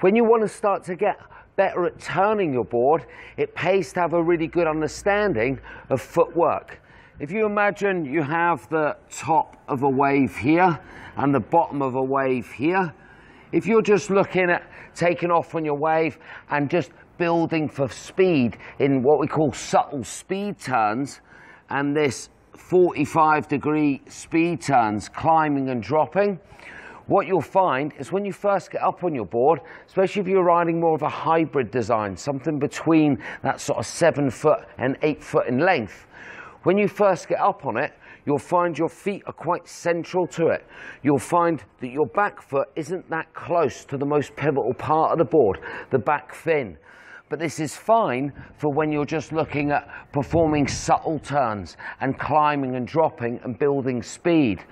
when you want to start to get better at turning your board, it pays to have a really good understanding of footwork. If you imagine you have the top of a wave here and the bottom of a wave here, if you're just looking at taking off on your wave and just building for speed in what we call subtle speed turns, and this 45-degree speed turns, climbing and dropping, what you'll find is when you first get up on your board, especially if you're riding more of a hybrid design, something between that sort of 7 foot and 8 foot in length, when you first get up on it, you'll find your feet are quite central to it. You'll find that your back foot isn't that close to the most pivotal part of the board, the back fin. But this is fine for when you're just looking at performing subtle turns and climbing and dropping and building speed.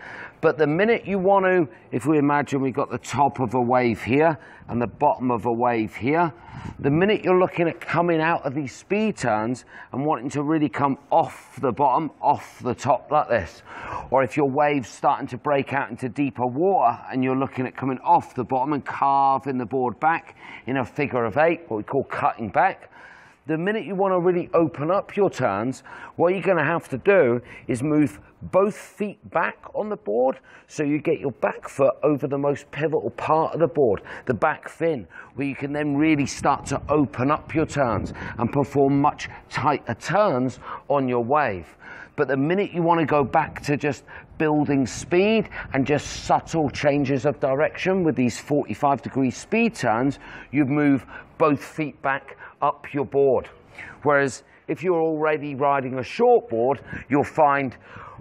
But the minute you want to, if we imagine we've got the top of a wave here and the bottom of a wave here, the minute you're looking at coming out of these speed turns and wanting to really come off the bottom, off the top like this, or if your wave's starting to break out into deeper water and you're looking at coming off the bottom and carving the board back in a figure of 8, what we call cutting back, the minute you want to really open up your turns, what you're going to have to do is move both feet back on the board so you get your back foot over the most pivotal part of the board, the back fin, where you can then really start to open up your turns and perform much tighter turns on your wave. But the minute you want to go back to just building speed and just subtle changes of direction with these 45-degree speed turns, you move both feet back up your board. Whereas if you're already riding a short board, you'll find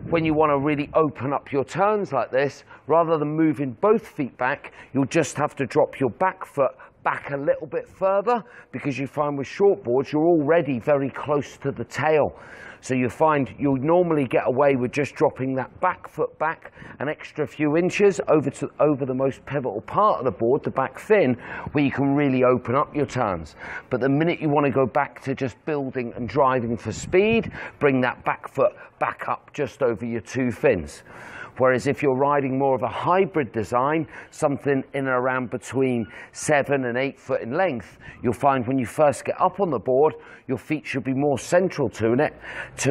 when you want to really open up your turns like this, rather than moving both feet back, you'll just have to drop your back foot back a little bit further, because you find with short boards you're already very close to the tail. So you find you'll normally get away with just dropping that back foot back an extra few inches over the most pivotal part of the board, the back fin, where you can really open up your turns. But the minute you want to go back to just building and driving for speed, bring that back foot back up just over your 2 fins. Whereas if you're riding more of a hybrid design, something in and around between 7 and 8 foot in length, you'll find when you first get up on the board, your feet should be more central to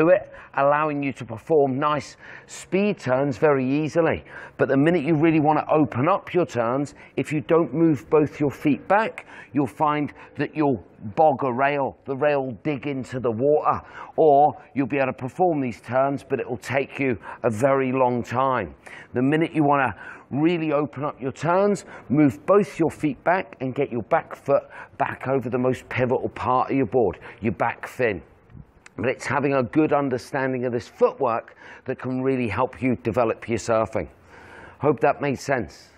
it, allowing you to perform nice speed turns very easily. But the minute you really want to open up your turns, if you don't move both your feet back, you'll find that you'll bog a rail, the rail will dig into the water, or you'll be able to perform these turns, but it will take you a very long time. The minute you want to really open up your turns, move both your feet back and get your back foot back over the most pivotal part of your board, your back fin. But it's having a good understanding of this footwork that can really help you develop your surfing. Hope that made sense.